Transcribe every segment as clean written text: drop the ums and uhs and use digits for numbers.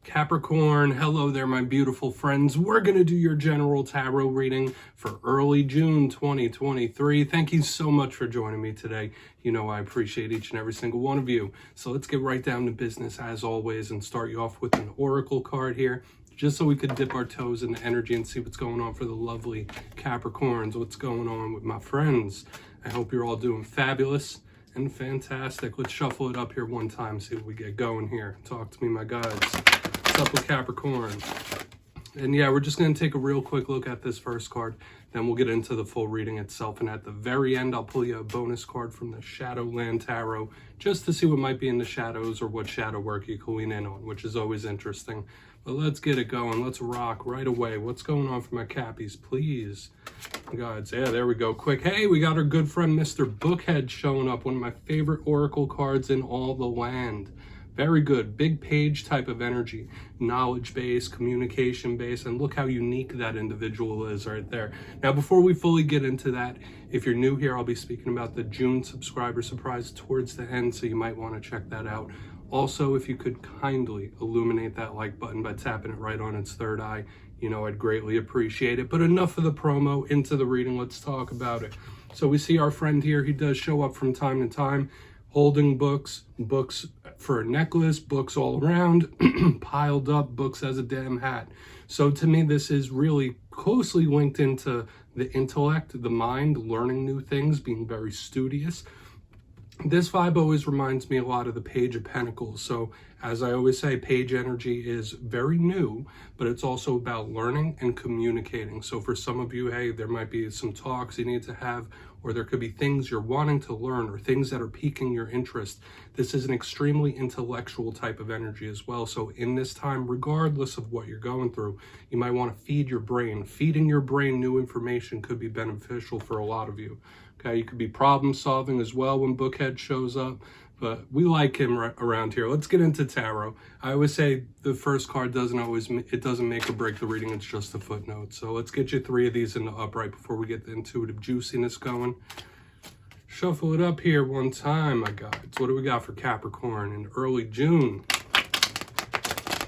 Capricorn, hello there, my beautiful friends. We're going to do your general tarot reading for early June 2023. Thank you so much for joining me today. You know I appreciate each and every single one of you. So let's get right down to business as always and start you off with an oracle card here, just so we could dip our toes in the energy and see what's going on for the lovely Capricorns, what's going on with my friends. I hope you're all doing fabulous and fantastic. Let's shuffle it up here one time, see what we get going here. Talk to me, my guides. What's up with Capricorn? And yeah, we're just going to take a real quick look at this first card, then we'll get into the full reading itself. And at the very end, I'll pull you a bonus card from the Shadowland Tarot, just to see what might be in the shadows or what shadow work you can lean in on, which is always interesting. But let's get it going. Let's rock right away. What's going on for my Cappies, please? Guys, yeah, there we go. Quick. Hey, we got our good friend Mr. Bookhead showing up, one of my favorite oracle cards in all the land. Very good. Big page type of energy, knowledge-based, communication-based, and look how unique that individual is right there. Now, before we fully get into that, if you're new here, I'll be speaking about the June subscriber surprise towards the end, so you might want to check that out. Also, if you could kindly illuminate that like button by tapping it right on its third eye, you know, I'd greatly appreciate it. But enough of the promo, into the reading. Let's talk about it. So we see our friend here. He does show up from time to time, holding books for a necklace, books all around, piled up, books as a damn hat. So to me, this is really closely linked into the intellect, the mind, learning new things, being very studious. This vibe always reminds me a lot of the Page of Pentacles. So as I always say, page energy is very new, but it's also about learning and communicating. So for some of you, hey, there might be some talks you need to have, or there could be things you're wanting to learn or things that are piquing your interest. This is an extremely intellectual type of energy as well. So in this time, regardless of what you're going through, you might want to feed your brain. Feeding your brain new information could be beneficial for a lot of you. Okay, you could be problem solving as well when Bookhead shows up, but we like him around here. Let's get into tarot. I always say the first card doesn't make or break the reading, it's just a footnote. So let's get you 3 of these in the upright before we get the intuitive juiciness going. Shuffle it up here one time, my guides. What do we got for Capricorn in early June?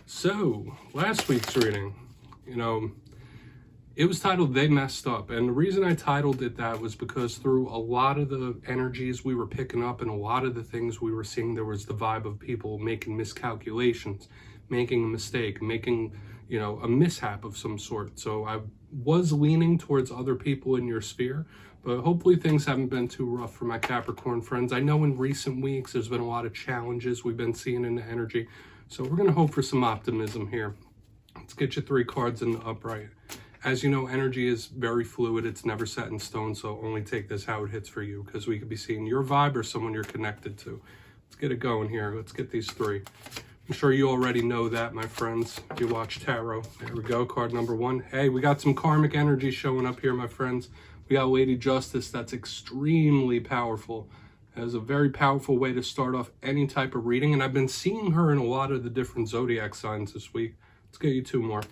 So, last week's reading, you know, it was titled They Messed Up. And the reason I titled it that was because through a lot of the energies we were picking up and a lot of the things we were seeing, there was the vibe of people making miscalculations, making a mistake, making, you know, a mishap of some sort. So I was leaning towards other people in your sphere, but hopefully things haven't been too rough for my Capricorn friends. I know in recent weeks there's been a lot of challenges we've been seeing in the energy. So we're going to hope for some optimism here. Let's get you 3 cards in the upright. As you know, energy is very fluid. It's never set in stone, so only take this how it hits for you, because we could be seeing your vibe or someone you're connected to. Let's get it going here. Let's get these 3. I'm sure you already know that, my friends, if you watch tarot. There we go, card number 1. Hey, we got some karmic energy showing up here, my friends. We got Lady Justice. That's extremely powerful. That is a very powerful way to start off any type of reading, and I've been seeing her in a lot of the different zodiac signs this week. Let's get you 2 more.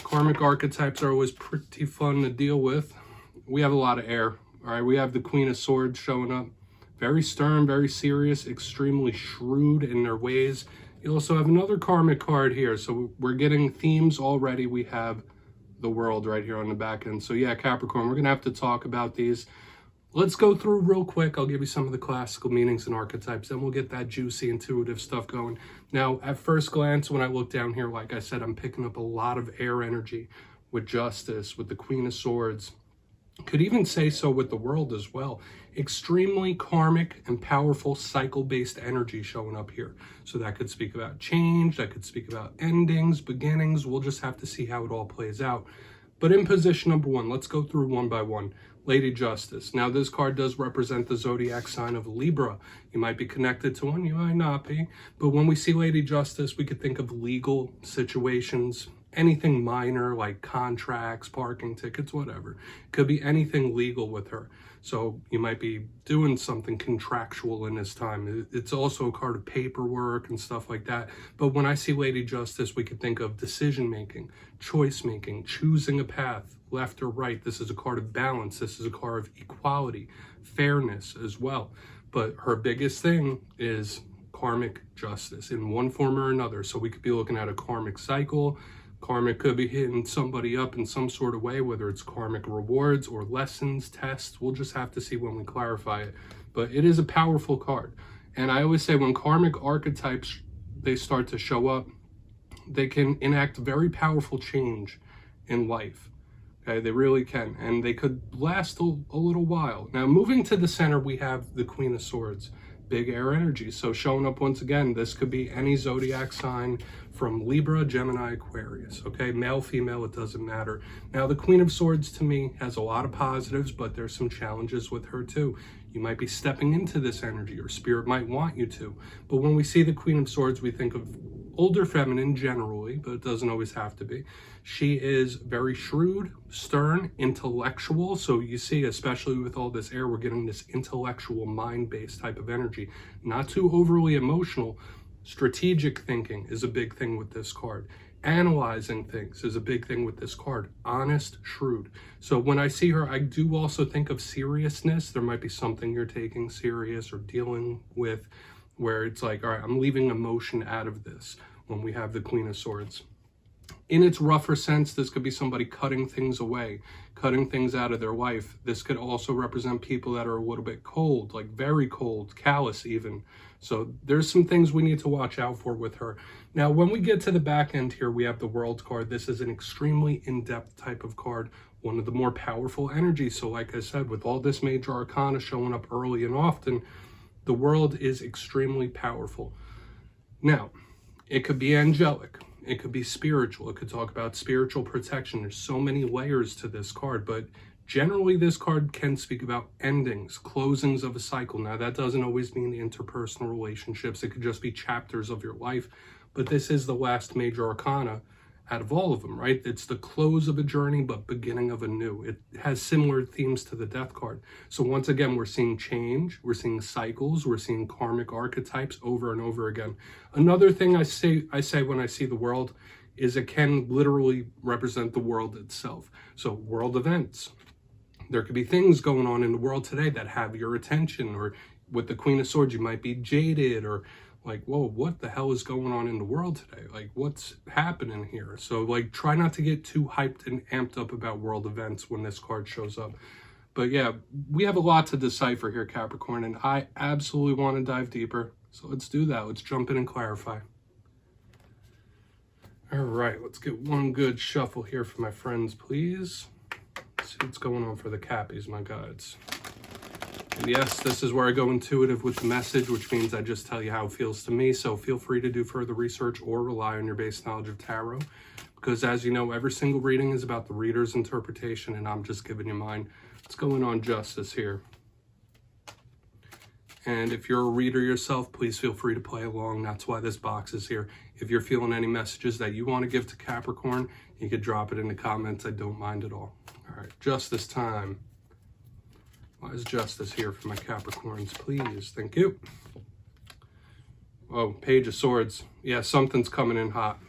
Karmic archetypes are always pretty fun to deal with. We have a lot of air. All right, we have the Queen of Swords showing up. Very stern, very serious, extremely shrewd in their ways. You also have another karmic card here. So we're getting themes already. We have the World right here on the back end. So yeah, Capricorn, we're going to have to talk about these. Let's go through real quick. I'll give you some of the classical meanings and archetypes, then we'll get that juicy, intuitive stuff going. Now, at first glance, when I look down here, like I said, I'm picking up a lot of air energy with Justice, with the Queen of Swords. Could even say so with the World as well. Extremely karmic and powerful cycle-based energy showing up here. So that could speak about change, that could speak about endings, beginnings. We'll just have to see how it all plays out. But in position number 1, let's go through one by one. Lady Justice. Now, this card does represent the zodiac sign of Libra. You might be connected to one, you might not be. But when we see Lady Justice, we could think of legal situations, anything minor like contracts, parking tickets, whatever. It could be anything legal with her. So you might be doing something contractual in this time. It's also a card of paperwork and stuff like that. But when I see Lady Justice, we could think of decision-making, choice-making, choosing a path, left or right. This is a card of balance. This is a card of equality, fairness as well. But her biggest thing is karmic justice in one form or another. So we could be looking at a karmic cycle. Karmic could be hitting somebody up in some sort of way, whether it's karmic rewards or lessons, tests. We'll just have to see when we clarify it. But it is a powerful card. And I always say when karmic archetypes, they start to show up, they can enact very powerful change in life. Okay, they really can. And they could last a little while. Now, moving to the center, we have the Queen of Swords, big air energy. So showing up once again, this could be any zodiac sign from Libra, Gemini, Aquarius. Okay, male, female, it doesn't matter. Now, the Queen of Swords to me has a lot of positives, but there's some challenges with her too. You might be stepping into this energy, or spirit might want you to. But when we see the Queen of Swords, we think of older feminine generally, but it doesn't always have to be. She is very shrewd, stern, intellectual. So you see, especially with all this air, we're getting this intellectual, mind-based type of energy. Not too overly emotional. Strategic thinking is a big thing with this card. Analyzing things is a big thing with this card. Honest, shrewd. So when I see her, I do also think of seriousness. There might be something you're taking serious or dealing with where it's like, all right, I'm leaving emotion out of this when we have the Queen of Swords. In its rougher sense, this could be somebody cutting things away, cutting things out of their life. This could also represent people that are a little bit cold, like very cold, callous even. So there's some things we need to watch out for with her. Now, when we get to the back end here, we have the World card. This is an extremely in-depth type of card, one of the more powerful energies. So like I said, with all this major arcana showing up early and often, the World is extremely powerful. Now, it could be angelic. It could be spiritual. It could talk about spiritual protection. There's so many layers to this card, but generally this card can speak about endings, closings of a cycle. Now, that doesn't always mean interpersonal relationships. It could just be chapters of your life, but this is the last major arcana out of all of them, right? It's the close of a journey, but beginning of a new. It has similar themes to the Death card. So once again, we're seeing change, we're seeing cycles, we're seeing karmic archetypes over and over again. Another thing I say when I see the World is it can literally represent the world itself. So world events. There could be things going on in the world today that have your attention, or with the Queen of Swords, you might be jaded or like, whoa, what the hell is going on in the world today? Like, what's happening here? So like, try not to get too hyped and amped up about world events when this card shows up. But yeah, we have a lot to decipher here, Capricorn, and I absolutely want to dive deeper. So let's do that. Let's jump in and clarify. All right, let's get one good shuffle here for my friends, please. Let's see what's going on for the Cappies, my guides. And yes, this is where I go intuitive with the message, which means I just tell you how it feels to me. So feel free to do further research or rely on your base knowledge of tarot. Because as you know, every single reading is about the reader's interpretation, and I'm just giving you mine. What's going on, Justice, here? And if you're a reader yourself, please feel free to play along. That's why this box is here. If you're feeling any messages that you want to give to Capricorn, you could drop it in the comments. I don't mind at all. All right, Justice time. Why is Justice here for my Capricorns, please? Thank you. Oh, Page of Swords. Yeah, something's coming in hot.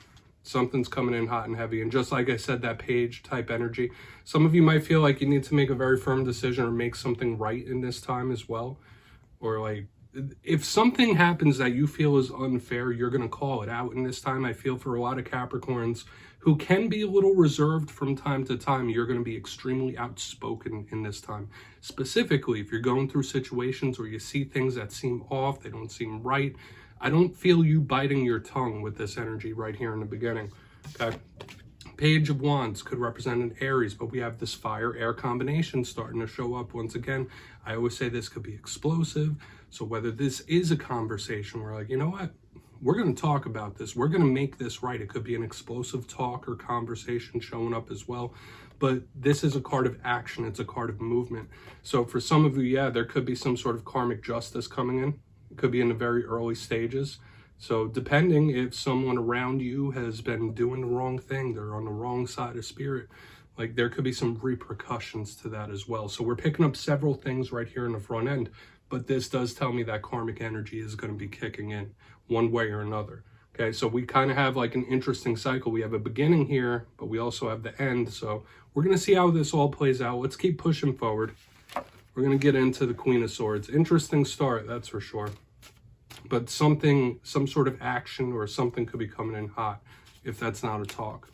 Something's coming in hot and heavy. And just like I said, that Page type energy, some of you might feel like you need to make a very firm decision or make something right in this time as well. Or like, if something happens that you feel is unfair, you're going to call it out in this time. I feel for a lot of Capricorns who can be a little reserved from time to time, you're going to be extremely outspoken in this time. Specifically, if you're going through situations where you see things that seem off, they don't seem right, I don't feel you biting your tongue with this energy right here in the beginning. Okay. Page of Wands could represent an Aries, but we have this fire-air combination starting to show up once again. I always say this could be explosive. So whether this is a conversation where like, you know what? We're going to talk about this. We're going to make this right. It could be an explosive talk or conversation showing up as well. But this is a card of action. It's a card of movement. So for some of you, yeah, there could be some sort of karmic justice coming in. It could be in the very early stages. So depending if someone around you has been doing the wrong thing, they're on the wrong side of spirit, like there could be some repercussions to that as well. So we're picking up several things right here in the front end. But this does tell me that karmic energy is going to be kicking in one way or another. Okay, so we kind of have like an interesting cycle. We have a beginning here, but we also have the end. So we're going to see how this all plays out. Let's keep pushing forward. We're going to get into the Queen of Swords. Interesting start, that's for sure. but some sort of action or something could be coming in hot if that's not a talk.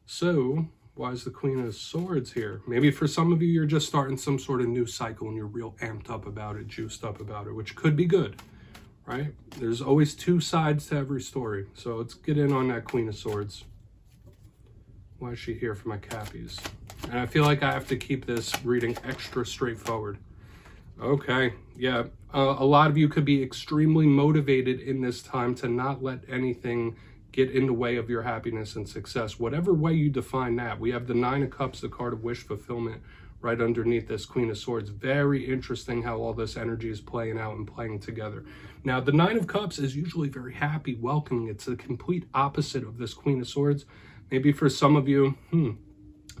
So why is the Queen of Swords here? Maybe for some of you, you're just starting some sort of new cycle and you're real amped up about it, juiced up about it, which could be good, right? There's always two sides to every story. So let's get in on that Queen of Swords. Why is she here for my Cappies? And I feel like I have to keep this reading extra straightforward. Okay, yeah. A lot of you could be extremely motivated in this time to not let anything get in the way of your happiness and success. Whatever way you define that. We have the Nine of Cups, the card of wish fulfillment, right underneath this Queen of Swords. Very interesting how all this energy is playing out and playing together. Now, the Nine of Cups is usually very happy, welcoming. It's the complete opposite of this Queen of Swords. Maybe for some of you,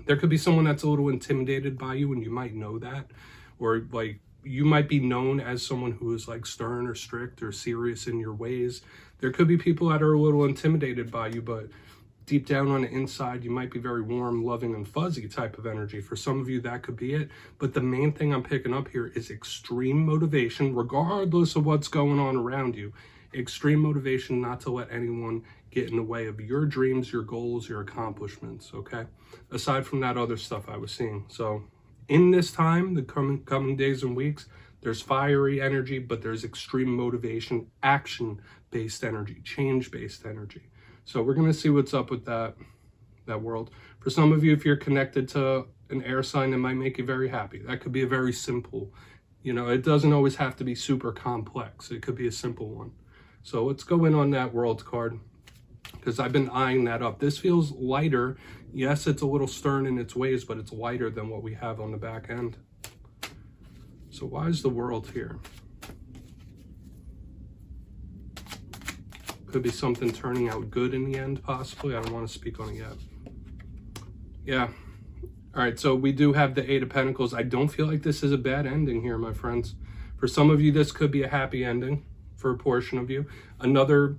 there could be someone that's a little intimidated by you, and you might know that. Or like, you might be known as someone who is like stern or strict or serious in your ways. There could be people that are a little intimidated by you, but deep down on the inside, you might be very warm, loving, and fuzzy type of energy. For some of you, that could be it. But the main thing I'm picking up here is extreme motivation, regardless of what's going on around you. Extreme motivation not to let anyone get in the way of your dreams, your goals, your accomplishments, okay? Aside from that other stuff I was seeing. So in this time, the coming days and weeks, there's fiery energy, but there's extreme motivation, action-based energy, change-based energy. So we're going to see what's up with that world. For some of you, if you're connected to an air sign, that might make you very happy. That could be a very simple, it doesn't always have to be super complex. It could be a simple one. So let's go in on that world card, because I've been eyeing that up. This feels lighter. Yes, it's a little stern in its ways, but it's lighter than what we have on the back end. So why is the world here? Could be something turning out good in the end, possibly. I don't want to speak on it yet. Yeah. All right, so we do have the Eight of Pentacles. I don't feel like this is a bad ending here, my friends. For some of you, this could be a happy ending. For a portion of you. Another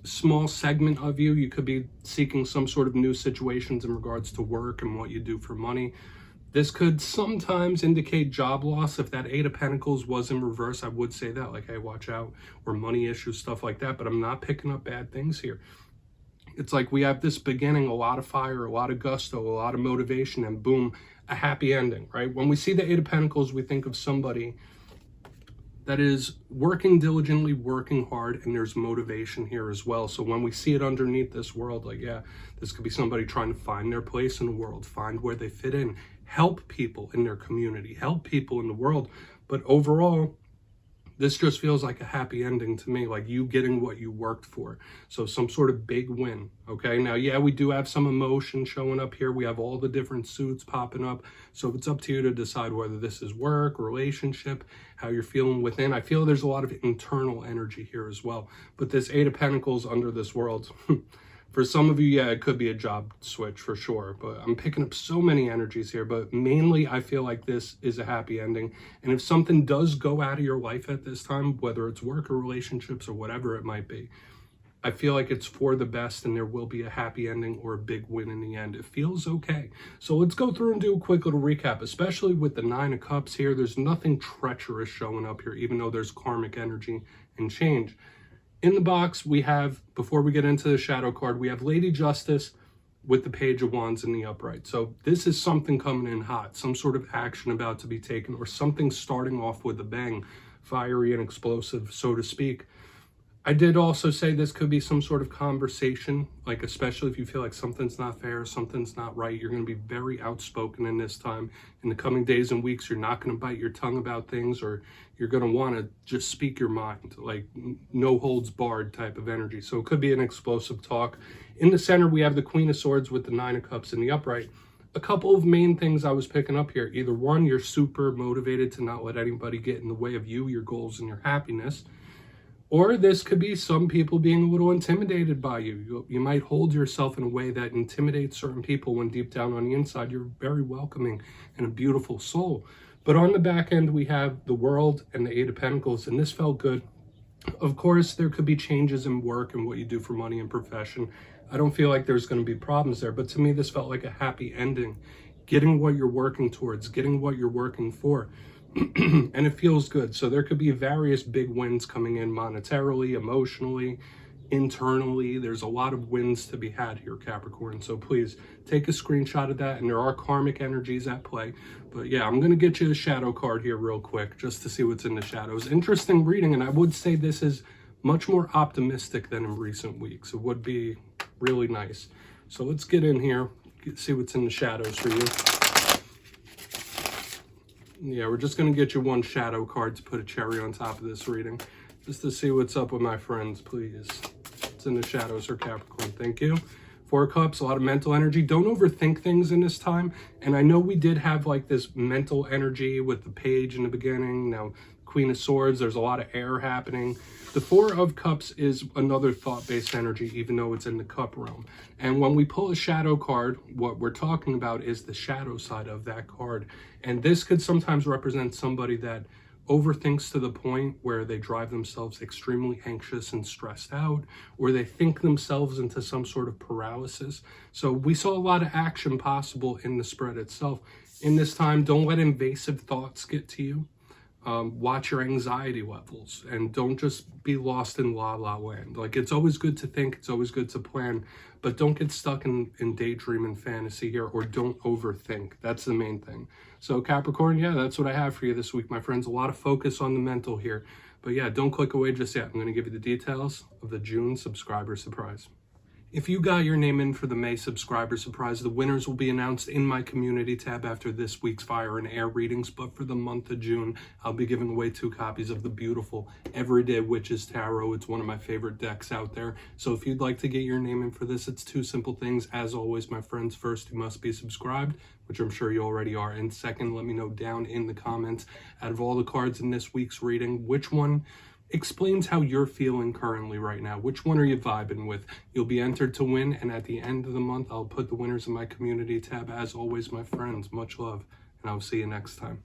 small segment of you, you could be seeking some sort of new situations in regards to work and what you do for money. This could sometimes indicate job loss. If that Eight of Pentacles was in reverse, I would say that, like, hey, watch out, or money issues, stuff like that. But I'm not picking up bad things here. It's like we have this beginning, a lot of fire, a lot of gusto, a lot of motivation, and boom, a happy ending, right? When we see the Eight of Pentacles, we think of somebody that is working diligently, working hard, and there's motivation here as well. So when we see it underneath this world, like, yeah, this could be somebody trying to find their place in the world, find where they fit in, help people in their community, help people in the world. But overall, this just feels like a happy ending to me, like you getting what you worked for. So some sort of big win, okay? Now, yeah, we do have some emotion showing up here. We have all the different suits popping up. So it's up to you to decide whether this is work, relationship, how you're feeling within. I feel there's a lot of internal energy here as well. But this Eight of Pentacles under this world, for some of you, yeah, it could be a job switch for sure, but I'm picking up so many energies here, but mainly I feel like this is a happy ending. And if something does go out of your life at this time, whether it's work or relationships or whatever it might be, I feel like it's for the best and there will be a happy ending or a big win in the end. It feels okay. So let's go through and do a quick little recap, especially with the Nine of Cups here. There's nothing treacherous showing up here, even though there's karmic energy and change. In the box, we have, before we get into the shadow card, we have Lady Justice with the Page of Wands in the upright. So this is something coming in hot, some sort of action about to be taken, or something starting off with a bang, fiery and explosive, so to speak. I did also say this could be some sort of conversation, like especially if you feel like something's not fair, something's not right, you're going to be very outspoken in this time. In the coming days and weeks, you're not going to bite your tongue about things, or you're going to want to just speak your mind, like no holds barred type of energy. So it could be an explosive talk. In the center, we have the Queen of Swords with the Nine of Cups in the upright. A couple of main things I was picking up here. Either one, you're super motivated to not let anybody get in the way of you, your goals, and your happiness. Or this could be some people being a little intimidated by you. You might hold yourself in a way that intimidates certain people when deep down on the inside, you're very welcoming and a beautiful soul. But on the back end, we have the World and the Eight of Pentacles, and this felt good. Of course, there could be changes in work and what you do for money and profession. I don't feel like there's going to be problems there, but to me, this felt like a happy ending. Getting what you're working towards, getting what you're working for. and it feels good. So there could be various big wins coming in monetarily, emotionally, internally. There's a lot of wins to be had here, Capricorn. So please take a screenshot of that. And there are karmic energies at play. But yeah, I'm going to get you a shadow card here real quick just to see what's in the shadows. Interesting reading. And I would say this is much more optimistic than in recent weeks. It would be really nice. So let's get in here, see what's in the shadows for you. Yeah, we're just going to get you one shadow card to put a cherry on top of this reading, just to see what's up with my friends, please. It's in the shadows for Capricorn. Thank you. 4 Cups, a lot of mental energy. Don't overthink things in this time. And I know we did have like this mental energy with the page in the beginning. Now, Queen of Swords, there's a lot of air happening. The 4 of Cups is another thought-based energy, even though it's in the cup realm. And when we pull a shadow card, what we're talking about is the shadow side of that card. And this could sometimes represent somebody that overthinks to the point where they drive themselves extremely anxious and stressed out, or they think themselves into some sort of paralysis. So we saw a lot of action possible in the spread itself. In this time, don't let invasive thoughts get to you. Watch your anxiety levels and don't just be lost in la land. Like, it's always good to think, it's always good to plan, but don't get stuck in daydream and fantasy here, or don't overthink. That's the main thing. So Capricorn, yeah, that's what I have for you this week, my friends. A lot of focus on the mental here. But yeah, don't click away just yet. I'm going to give you the details of the June subscriber surprise. If you got your name in for the May subscriber surprise, the winners will be announced in my community tab after this week's fire and air readings. But for the month of June, I'll be giving away 2 copies of the beautiful Everyday Witches Tarot. It's one of my favorite decks out there. So if you'd like to get your name in for this, it's 2 simple things. As always, my friends, first, you must be subscribed, which I'm sure you already are. And second, let me know down in the comments, out of all the cards in this week's reading, which one explains how you're feeling currently right now. Which one are you vibing with? You'll be entered to win, and at the end of the month, I'll put the winners in my community tab. As always, my friends, much love, and I'll see you next time.